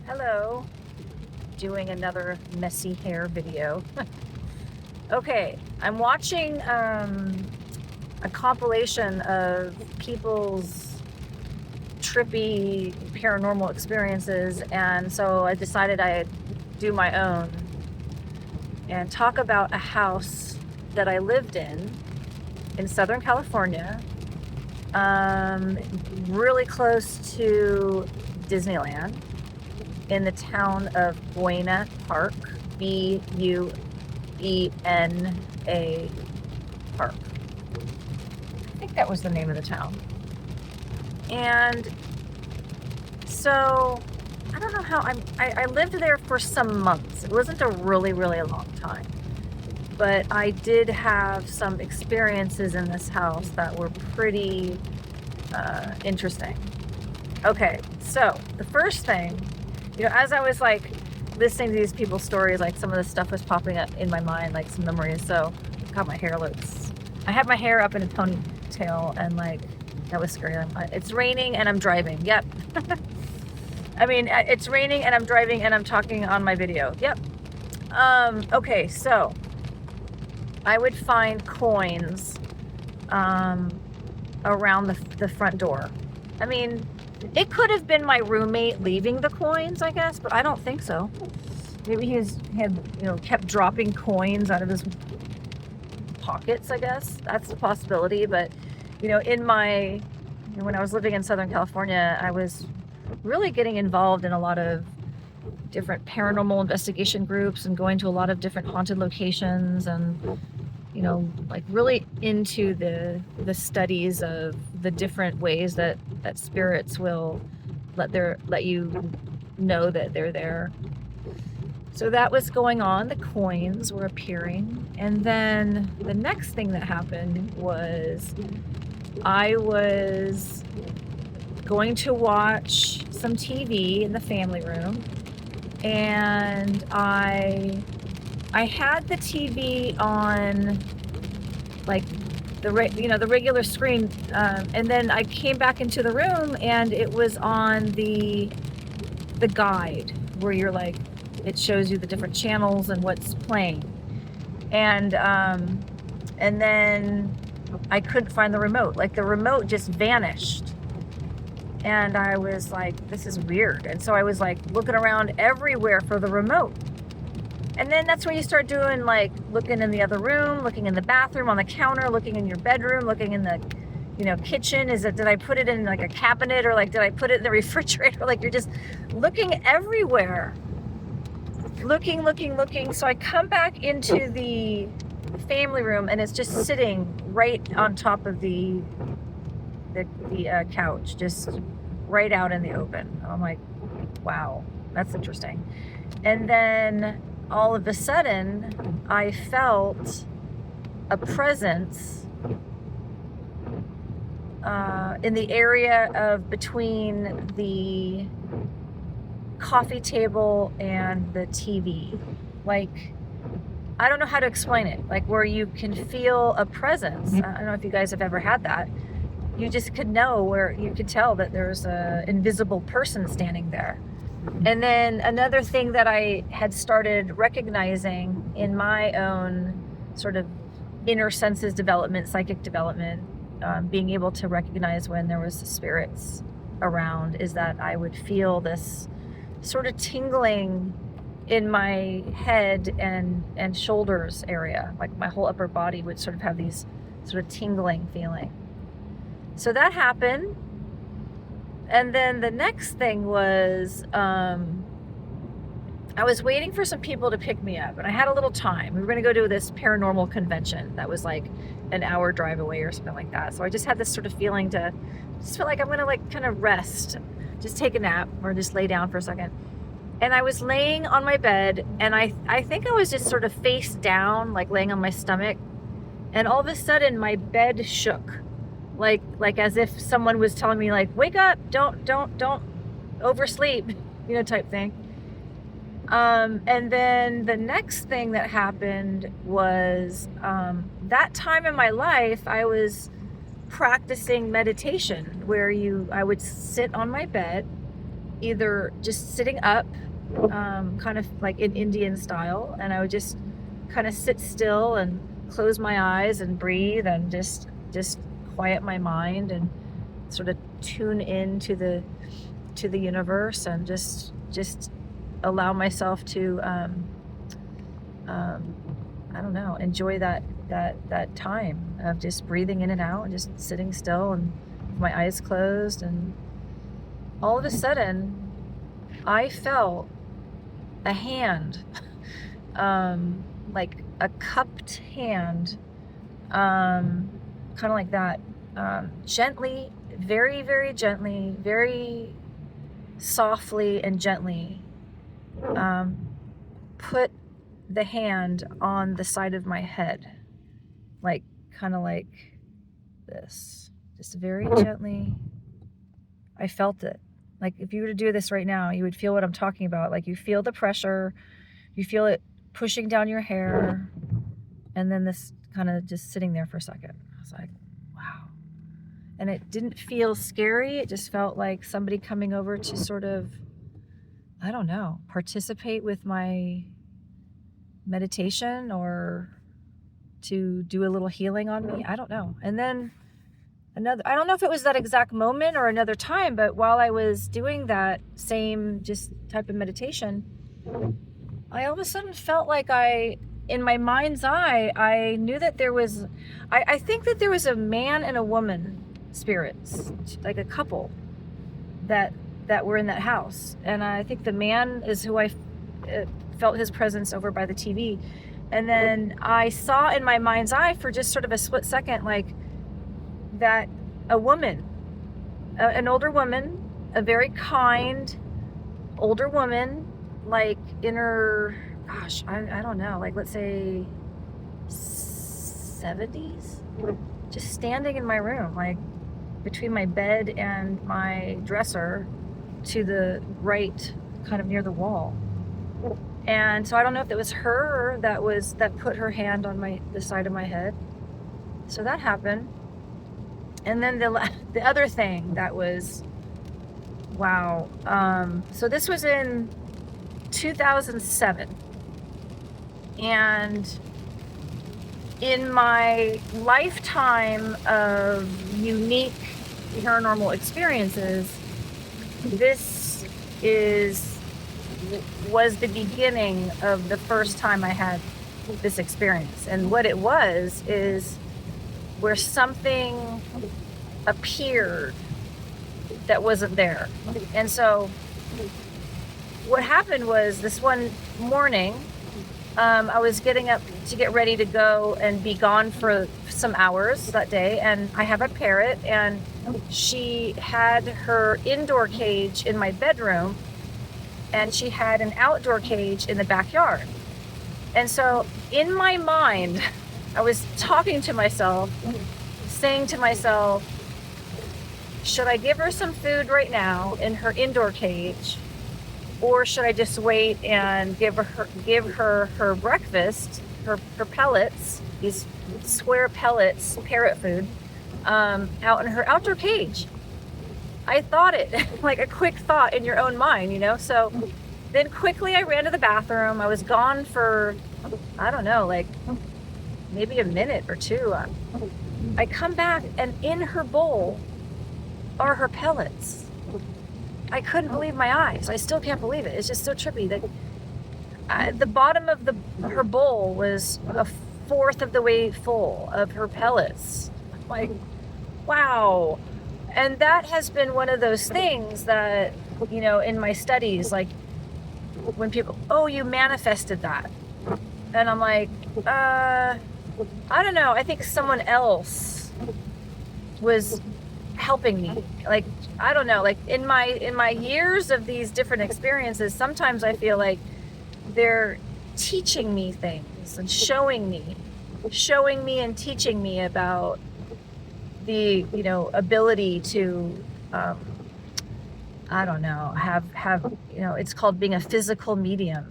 Hello, doing another messy hair video. Okay, I'm watching a compilation of people's trippy paranormal experiences, and so I decided I'd do my own and talk about a house that I lived in Southern California, really close to Disneyland, in the town of Buena Park, Buena Park. I think that was the name of the town. And so I don't know how I lived there for some months. It wasn't a really long time, but I did have some experiences in this house that were pretty interesting. Okay, so the first thing, as I was like listening to these people's stories, like some of the stuff was popping up in my mind, like some memories. So God, my hair looks, I have my hair up in a ponytail, and like that was scary. It's raining and I'm driving. Yep. I mean, it's raining and I'm driving and I'm talking on my video. Yep. Okay, so I would find coins around the front door. I mean, it could have been my roommate leaving the coins, I guess, but I don't think so. Maybe he had kept dropping coins out of his pockets, I guess. That's a possibility. But, when I was living in Southern California, I was really getting involved in a lot of different paranormal investigation groups and going to a lot of different haunted locations, and like really into the studies of the different ways that spirits will let you know that they're there. So that was going on. The coins were appearing, and then the next thing that happened was I was going to watch some TV in the family room, and I had the TV on, like the regular screen, and then I came back into the room and it was on the guide where you're like, it shows you the different channels and what's playing, and then I couldn't find the remote. Like the remote just vanished. And I was like, this is weird. And so I was like looking around everywhere for the remote. And then that's when you start doing, like, looking in the other room, looking in the bathroom, on the counter, looking in your bedroom, looking in the, kitchen. Did I put it in like a cabinet, or like, did I put it in the refrigerator? Like, you're just looking everywhere. Looking. So I come back into the family room and it's just sitting right on top of the couch, just right out in the open. I'm like, wow, that's interesting. And then all of a sudden, I felt a presence in the area of between the coffee table and the TV. Like, I don't know how to explain it. Like, where you can feel a presence. I don't know if you guys have ever had that. You just could know, where you could tell that there's an invisible person standing there. And then another thing that I had started recognizing in my own sort of inner senses development, psychic development, being able to recognize when there was spirits around, is that I would feel this sort of tingling in my head and shoulders area. Like my whole upper body would sort of have these sort of tingling feeling. So that happened. And then the next thing was, I was waiting for some people to pick me up, and I had a little time. We were going to go to this paranormal convention that was like an hour drive away or something like that. So I just had this sort of feeling to just feel like I'm going to like kind of rest, just take a nap or just lay down for a second. And I was laying on my bed, and I think I was just sort of face down, like laying on my stomach. And all of a sudden my bed shook. Like as if someone was telling me, like, wake up, don't oversleep, type thing. And then the next thing that happened was, that time in my life, I was practicing meditation, where I would sit on my bed either just sitting up, kind of like in Indian style, and I would just kind of sit still and close my eyes and breathe and just quiet my mind and sort of tune into the universe and just allow myself to I don't know, enjoy that time of just breathing in and out and just sitting still and with my eyes closed. And all of a sudden I felt a hand, like a cupped hand, kind of like that, gently, very, very gently, very softly and gently, put the hand on the side of my head, like kind of like this, just very gently. I felt it. Like if you were to do this right now, you would feel what I'm talking about. Like you feel the pressure, you feel it pushing down your hair, and then this kind of just sitting there for a second. I was like, wow. And it didn't feel scary. It just felt like somebody coming over to sort of, I don't know, participate with my meditation or to do a little healing on me. I don't know. And then I don't know if it was that exact moment or another time, but while I was doing that same just type of meditation, I all of a sudden felt like in my mind's eye, I knew that there was, I think that there was a man and a woman spirits, like a couple that were in that house. And I think the man is who I felt his presence over by the TV. And then I saw in my mind's eye for just sort of a split second, like that a woman, an older woman, a very kind older woman, like in her, gosh, I don't know, like let's say 70s, just standing in my room, like between my bed and my dresser to the right, kind of near the wall. And so I don't know if it was her that put her hand on the side of my head. So that happened. And then the other thing that was, wow. So this was in 2007. And in my lifetime of unique paranormal experiences, this was the beginning of the first time I had this experience. And what it was is where something appeared that wasn't there. And so what happened was this one morning, I was getting up to get ready to go and be gone for some hours that day. And I have a parrot, and she had her indoor cage in my bedroom, and she had an outdoor cage in the backyard. And so in my mind, I was talking to myself, saying to myself, should I give her some food right now in her indoor cage, or should I just wait and give her her breakfast, her pellets, these square pellets, parrot food, out in her outdoor cage? I thought it, like a quick thought in your own mind, you know? So then quickly I ran to the bathroom. I was gone for, I don't know, like maybe a minute or two. I come back, and in her bowl are her pellets. I couldn't believe my eyes. I still can't believe it. It's just so trippy that the bottom of her bowl was a fourth of the way full of her pellets. I'm like, wow. And that has been one of those things that, you know, in my studies, like when people, oh, you manifested that. And I'm like, I don't know. I think someone else was helping me. Like, I don't know, like in my years of these different experiences, sometimes I feel like they're teaching me things and showing me and teaching me about the, you know, ability to, I don't know, have, you know, it's called being a physical medium,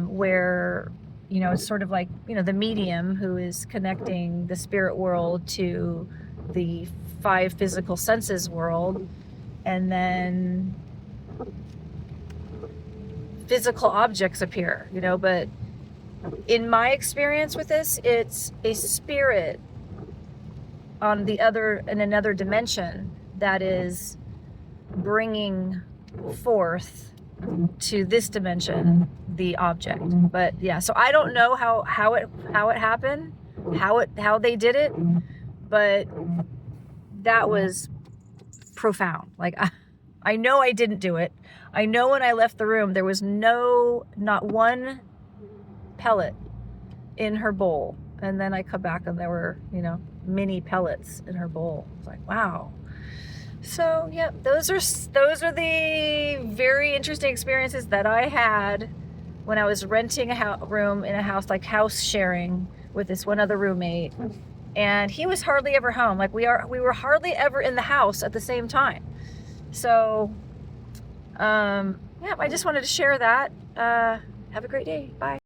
where, you know, it's sort of like, you know, the medium who is connecting the spirit world to the 5 physical senses world, and then physical objects appear, you know, but in my experience with this, it's a spirit on in another dimension that is bringing forth to this dimension the object. But yeah, so I don't know how it happened, how they did it, but that was profound. Like I know I didn't do it. I know when I left the room there was not one pellet in her bowl, and then I come back and there were, you know, mini pellets in her bowl. It's like, wow. So yeah, those are the very interesting experiences that I had when I was renting a room in a house, like house sharing with this one other roommate, and he was hardly ever home. Like we were hardly ever in the house at the same time. So yeah, I just wanted to share that. Have a great day. Bye.